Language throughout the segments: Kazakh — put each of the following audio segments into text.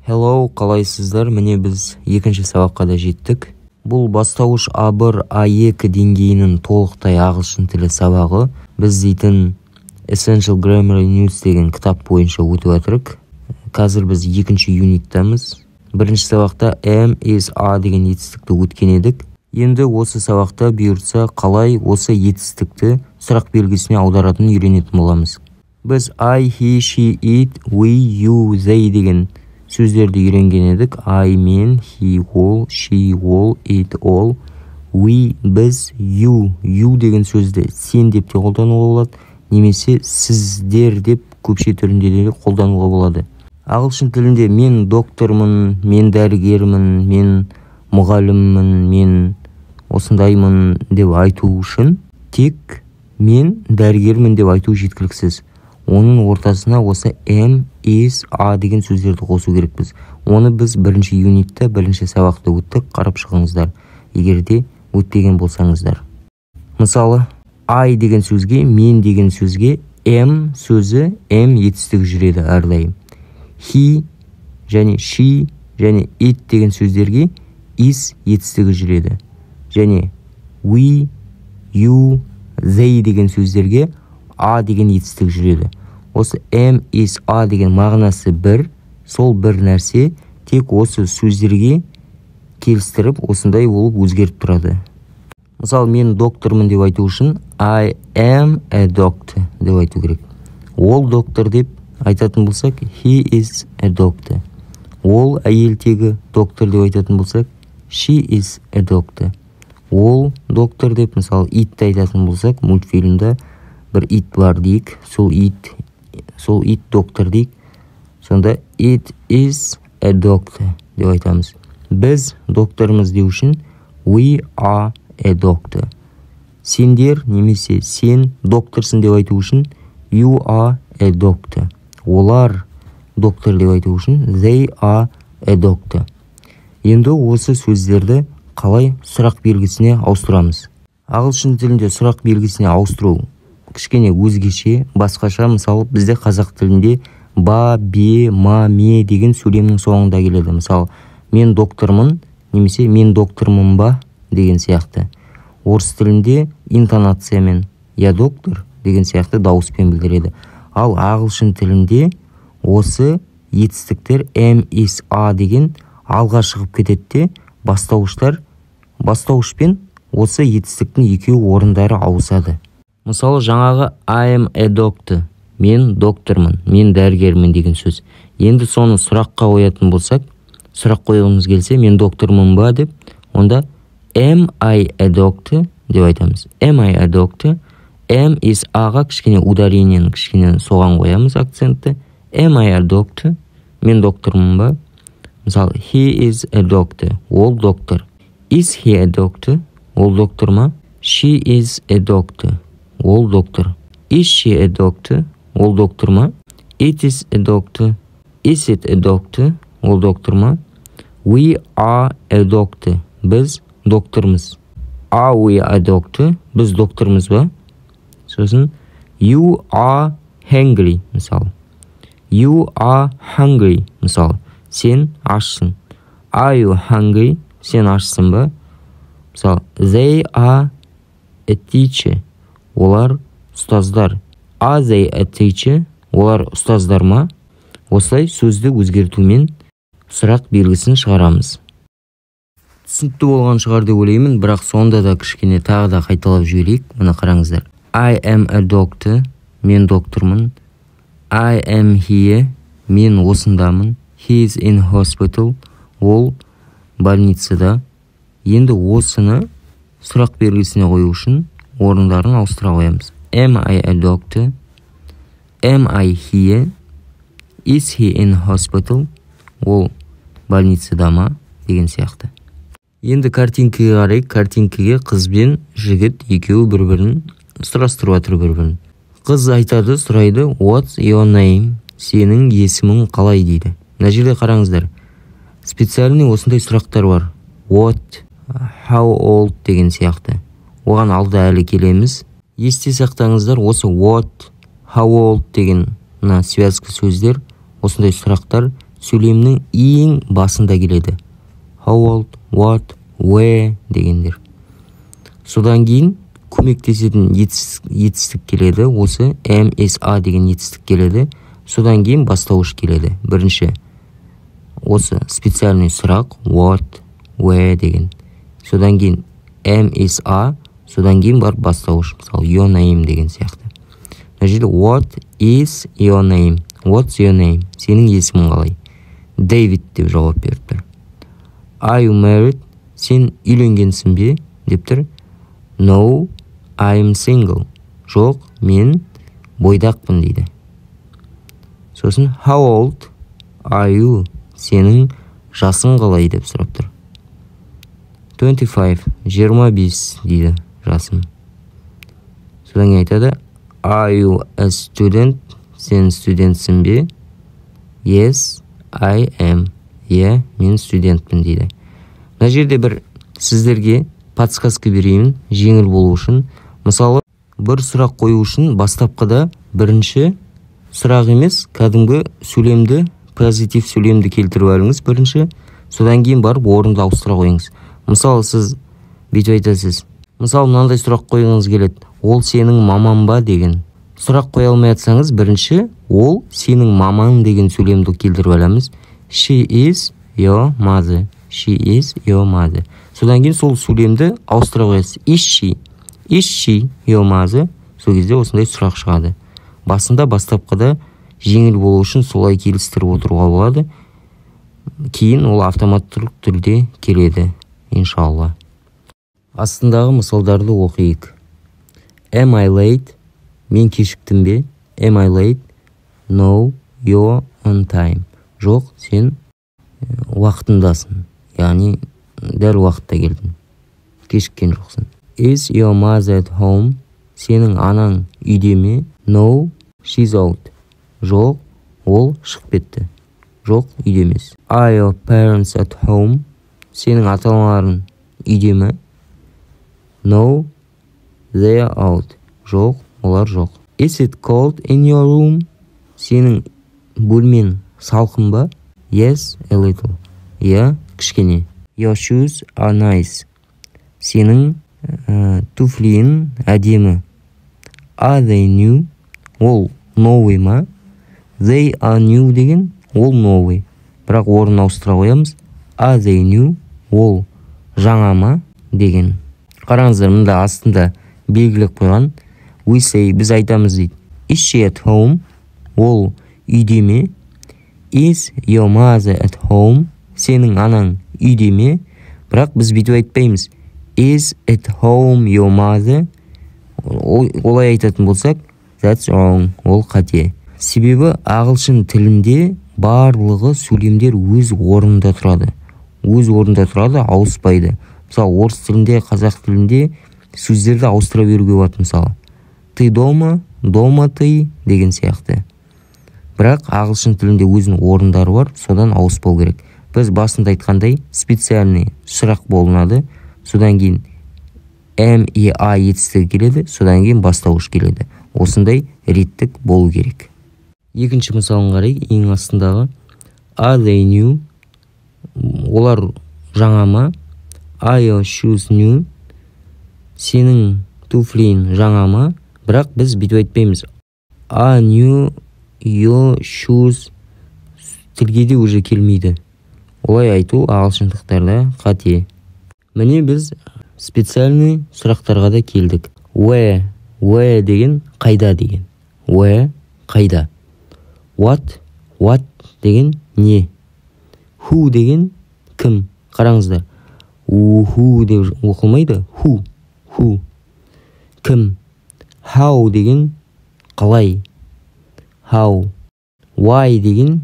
Hello, қалайсыздар? Міне біз екінші сабаққа да жеттік. Бұл бастауыш A1, A2 деңгейінің толықтай ағылшын тілі сабағы. Біз дейтін Essential Grammar News деген кітап бойынша өтіп жатырық. Қазір біз екінші юниттамыз. Бірінші сабақта am, is, are деген етістікті өткен едік. Енді осы сабақта бұйыртса қалай осы етістікті сұрақ белгісіне аударатынын үйренетін боламыз. Біз I, he, she, it, we, you, they деген сөздерді үйренген едік. I, мен, he, all, she, all, it, all, we, біз, you деген сөзді сен деп те қолдануға болады, немесе сіздер деп көпше түрінде де қолдануға болады. Ағылшын тілінде мен доктормын, мен дәрігермін, мен мұғаліммін, мен осындаймын деп айту үшін тек мен дәрігермін деп айту жеткіліксіз. Оның ортасына осы am, is, are деген сөздерді қосу керекпіз. Оны біз бірінші юнитта, бірінші сабақта өттік, қарап шығыңыздар, егер де өтпеген болсаңыздар. Мысалы, I деген сөзге, мен деген сөзге am сөзі am етістігі жүреді әрдайым. He және she және it деген сөздерге is етістігі жүреді. Және we, you, they деген сөздерге a деген етістік жүреді. Осы am, is, a деген мағынасы бір, сол бір нәрсе тек осы сөздерге келістіріп, осындай болып өзгеріп тұрады. Мысалы, мен доктормын деп айту үшін I am a doctor деп айту керек. Ол доктор деп айтатын болсақ, he is a doctor. Ол әйелтегі доктор деп айтатын болсақ, she is a doctor. Ол доктор деп, мысалы, итті айтатын болсақ, мультфильмда бір ит бар дейік, сол ит доктор дейік. Сонда it is a doctor деп айтамыз. Біз докторымыз деу үшін we are a doctor. Сендер немесе сен докторсың деп айту үшін you are a doctor. Олар доктор деп айту үшін they are a doctor. Енді осы сөздерді қалай сұрақ белгісіне ауыстырамыз? Ағылшын тілінде сұрақ белгісіне ауыстыру кішкене өзгеше, басқаша. Мысалы, бізде қазақ тілінде ба, бе, ма, ме деген сөйлемнің соңында келеді. Мысалы, мен доктормын немесе мен доктормын ба деген сияқты. Орыс тілінде интонациямен я доктор деген сияқты дауыспен білдіреді. Ал ағылшын тілінде осы етістіктер am, is, are деген алға шығып кетеді, бастауышпен осы етістіктің екеуі орындары ауысады. Мысалы, жаңағы I am a doctor, мен доктормын, мен дәрігермін деген сөз. Енді соны сұраққа қоятын болсақ, сұрақ қойғымыз келсе, мен доктормын ба деп, онда am I a doctor деп айтамыз. Am I a doctor? Am, is, аға кішкене ударениені кішкене соған қоямыз акцентті. Am I a doctor? Мен доктормын ба? Мысалы, he is a doctor, ол доктор. Is he a doctor? Ол доктор ма? She is a doctor. Ол доктор. Is she a doctor? Ол доктор ма? It is a doctor. Is it a doctor? Ол доктор ма? We are a doctor. Біз доктормыз. Are we a doctor? Біз доктормыз ба? Сосын you are hungry, мысалы. You are hungry, мысалы. Сен ашсың. Are you hungry? Сен ашсың ба? Мысалы, they are a teacher. Олар ұстаздар. Are they a teacher? Олар ұстаздар ма? Осылай сөзді өзгертумен сұрақ белгісін шығарамыз. Түсінікті болған шығар деп ойлаймын, бірақ сонда да кішкене тағы да қайталап жіберейік. Мына қараңыздар. I am a doctor. Мен доктормын. I am here. Мен осындамын. He is in hospital. Ол больницада. Енді осыны сұрақ белгісіне қою үшін орындарын ауыстыра қоямыз. Am I a doctor? Am I here? Is he in hospital? Ол больницада ма? Деген сияқты. Енді картинкіге қарайық. Картинкіге қыз бен жігіт екеуі бір-бірін сұрастырып жатыр бір-бірін. Қыз айтады, сұрайды, what's your name? Сенің есімің қалай дейді. Мына жерде қараңыздар. Специальный осындай сұрақтар бар. What, how old деген сияқты. Оған алда әлі келеміз. Есте сақтаңыздар, осы what, how old деген связка сөздер, осындай сұрақтар сөйлемнің ең басында келеді. How old, what, where дегендер. Содан кейін көмектесетін етістік келеді. Осы MSA деген етістік келеді. Содан кейін бастауыш келеді. Бірінші осы специальный сұрақ what, where деген. Содан кейін MSA, содан кейін бар бастауыш. Мысалы, your name деген сияқты. Мына жерде what is your name? What's your name? Сенің есімің қалай? David деп жауап беріп тұр. Are you married? Сен үйленгенсің бе? Деп тұр. No, I'm single. Жоқ, мен бойдақпын дейді. Сосын how old are you? Сенің жасың қалай деп сұрап тұр. 25, 25 дейді жасым. Содан кейін айтады, are you a student? Сен студентсің бе? Yes, I am. Мен студентпін дейді. Мына жерде бір сіздерге подсказка берейін, жеңіл болу үшін. Мысалы, бір сұрақ қою үшін бастапқыда бірінші сұрақ емес, кәдімгі сөйлемді, позитив сөйлемді келтіріп алыңыз бірінші, содан кейін барып орынды ауыстыра қойыңыз. Мысалы, сіз бүйтіп айтасыз. Мысалы, мынандай сұрақ қойғыңыз келеді. Ол сенің маман ба деген. Сұрақ қоя алмай жатсаңыз, бірінші ол сенің мамаң деген сөйлемді келтіріп аламыз. She is your mother. She is your mother. Содан кейін сол сөйлемді ауыстыра қоясыз. Is she your mother? Сол кезде осындай сұрақ шығады. Басында бастапқыда жеңіл болу үшін солай келістіріп отыруға болады. Кейін ол автоматтық түрде келеді, иншалла. Астындағы мысалдарды оқиық. Am I late? Мен кешіктім бе? Am I late? No, you're on time. Жоқ, сен уақытындасың. Яғни дәл уақытта келдің. Кешіккен жоқсың. Is your mother at home? Сенің анаң үйде ме? No, she's out. Жоқ, ол шығып кетті. Жоқ, үйде емес. Are your parents at home? Сенің ата-аналарың үйде ме? No, they are out. Жоқ, олар жоқ. Is it cold in your room? Сенің бөлмен салқын ба? Yes, a little. Кішкене. Your shoes are nice. Сенің туфлиің әдемі. Are they new? Ол новый ма? They are new деген ол новый. Бірақ орын ауыстыра қоямыз. Are they new? Ол жаңа ма? Деген. Қараңыздар, мұнда астында белгілеп қойған. We say, біз айтамыз дейді. Is she at home? Ол үйде ме? Is your mother at home? Сенің анаң үйде ме? Бірақ біз бүйтіп айтпаймыз. Is at home your mother? Олай айтатын болсақ, that's wrong. Ол қате. Себебі ағылшын тілінде барлығы сөйлемдер өз орнында тұрады. Өз орнында тұрады, ауыспайды. Мысалы, орыс тілінде, қазақ тілінде сөздерді ауыстыра беруге болады. Мысалы, ты дома, дома ты деген сияқты. Бірақ ағылшын тілінде өзінің орындары бар, содан ауыспау керек. Біз басында айтқандай специальный сұрақ болынады, содан кейін MEA етістігі келеді, содан кейін бастауыш келеді. Осындай реттік болу керек. Екінші мысалын қарайық, ең астындағы. Are they new? Олар жаңа ма? Are your shoes new? Сенің туфлиң жаңа ма? Бірақ біз бүйтіп айтпаймыз. Are new your shoes? Тілге де уже келмейді. Олай айту ағылшындықтарда қате. Міне біз специальный сұрақтарға да келдік. Where деген қайда деген. Where қайда. What деген не. Who деген кім. Қараңыздар. Who деп оқылмайды. Who. Кім. How деген қалай. How. Why деген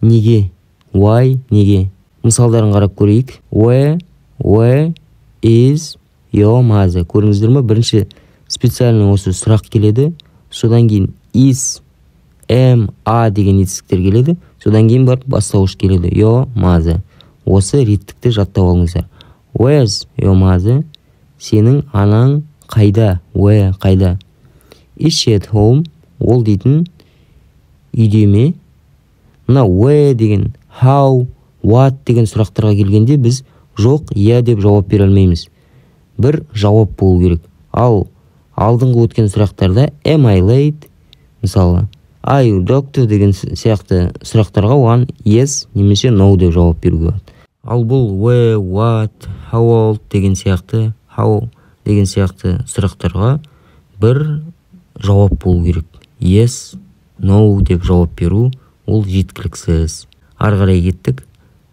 неге. Why неге. Мысалдарын қарап көрейік. Where is your mother? Көріңіздер ме? Бірінші специальный осы сұрақ келеді. Содан кейін is, am, a деген етістіктер келеді. Содан кейін бар бастауыш келеді. Your mother. Осы реттікті жаттап алыңыздар. Where's your mother? Сенің анаң қайда? Where қайда? Is she at home? Ол дейтін үйде ме? Мына where деген, how, what деген сұрақтарға келгенде біз жоқ, иә деп жауап бере алмаймыз. Бір жауап болу керек. Ал алдыңғы өткен сұрақтарда am I late? Мысалы, are you doctor деген сияқты сұрақтарға оған yes немесе no деп жауап беруге болады. Ал бұл where, what, how old деген сияқты, how деген сияқты сұрақтарға бір жауап болу керек. Yes, no деп жауап беру ол жеткіліксіз. Ары қарай кеттік.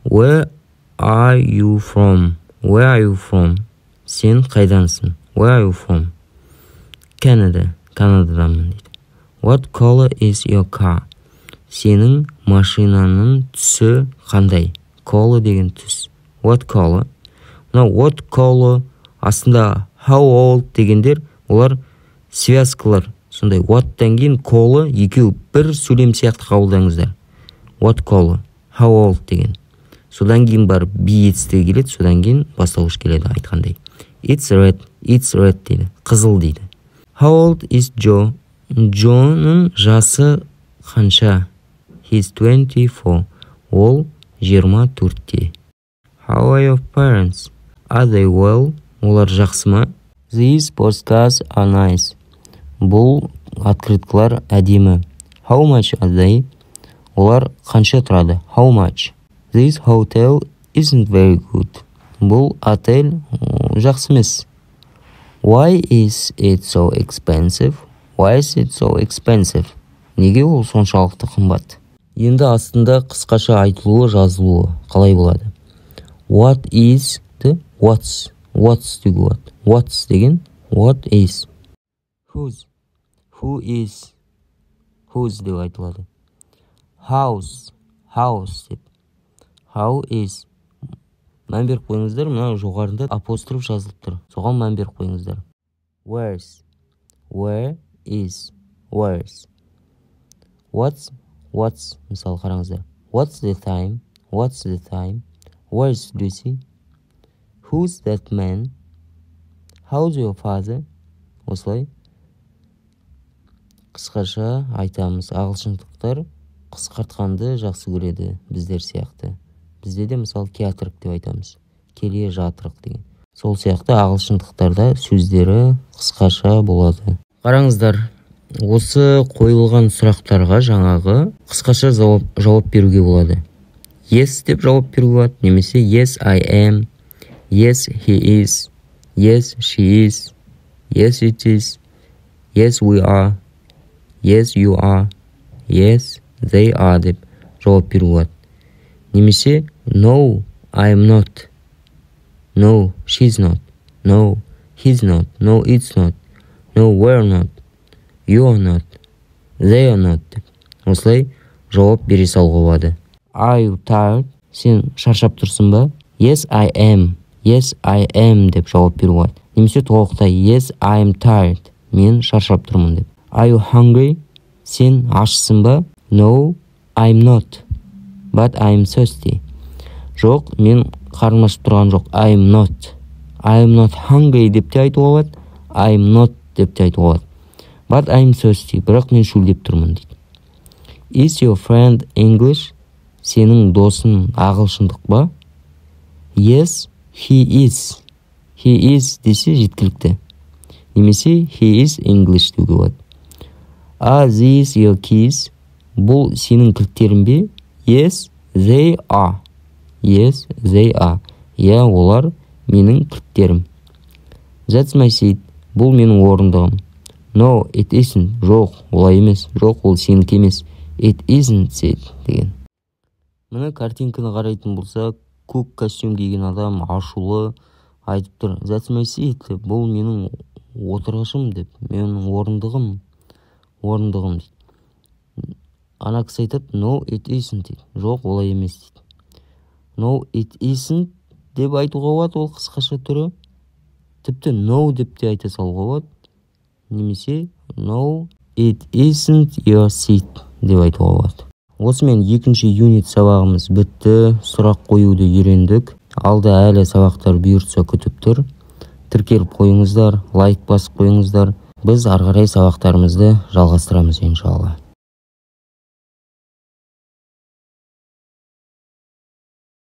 Where are you from? Where are you from? Сен қайдансың? Where are you from? Canada. Канададамын дейді. What color is your car? Сенің машинаның түсі қандай? Color деген түс. What color? Мына what color астында how old дегендер олар связкалар. Сондай what'тан кейін color екеуі бір сөйлем сияқты қабылдаңыздар. What color? How old деген. Содан кейін барып be етістігі келеді, содан кейін бастауыш келеді айтқандай. It's red дейді. Қызыл дейді. How old is Joe? Джоның жасы қанша? He's 24. Ол 24-те. How are your parents? Are they well? Олар жақсы ма? These postcards are nice. Бұл открыткалар әдемі. How much are they? Олар қанша тұрады? How much? This hotel isn't very good. Бұл отель жақсы емес. Why is it so expensive? Why is it so expensive? Неге ол соншалықты қымбат? Енді астында қысқаша айтылуы, жазылуы қалай болады? What is the what's деуге болады. What's деген what is. Whose is whose деп айтылады. House деп. How is. Мән беріп қойыңыздар, мына жоғарында апостроф жазылып тұр. Соған мән беріп қойыңыздар. Where's. Where is. Where's. What's. Мысалы қараңыздар. What's the time? Where's Lucy? Who's that man? How's your father? Осылай қысқаша айтамыз. Ағылшындықтар қысқартқанды жақсы көреді, біздер сияқты. Бізде де мысалы театрық деп айтамыз. Келе жатырық деген. Сол сияқты ағылшындықтарда сөздері қысқаша болады. Қараңыздар, осы қойылған сұрақтарға жаңағы қысқаша жауап беруге болады. Yes деп жауап беруге болады, немесе yes I am, yes he is, yes she is, yes it is, yes we are, yes you are, yes they are деп жауап беруге болады. Немесе no I am not, no she's not, no he's not, no it's not, no we're not, you are not, they are not деп осылай жауап бере салуға болады. Are you tired? Сен шаршап тұрсың ба? Yes I am деп жауап беруге болады. Немесе толықтай yes I am tired, мен шаршап тұрмын деп. Are you hungry? Сен ашсың ба? No I'm not, but I'm thirsty. Жоқ, мен қарным ашып тұрған жоқ. I'm not hungry деп те айтуға болады. I'm not деп те айтуға болады. But I'm thirsty, бірақ мен шөлдеп тұрмын дейді. Is your friend English? Сенің досың ағылшындық ба? Yes, he is. He is десе жеткілікті. Немесе he is English деуге болады. Are these your keys? Бұл сенің кілттерің бе? Yes, they are. Yes, they are. Я, олар менің кілттерім. That's my seat. Бұл менің орындығым. No, it isn't. Жоқ, олай емес. Жоқ, ол сенікі емес. It isn't seat деген. Мына картинканы қарайтын болса, көк костюм киген адам ашулы айтып тұр. That's my seat. Бұл менің отырғышым деп. Менің орындығым дейді. Ана кісі айтады, no, it isn't дейді. Жоқ, олай емес дейді. No, it isn't деп айтуға болады, ол қысқаша түрі. Тіпті no деп те айта салуға болады. Немесе no, it isn't your seat деп айтуға болады. Осымен екінші юнит сабағымыз бітті. Сұрақ қоюды үйрендік. Алда әлі сабақтар бұйыртса күтіп тұр. Тіркеліп қойыңыздар, лайк басып қойыңыздар. Біз ары қарай сабақтарымызды жалғастырамыз иншалла.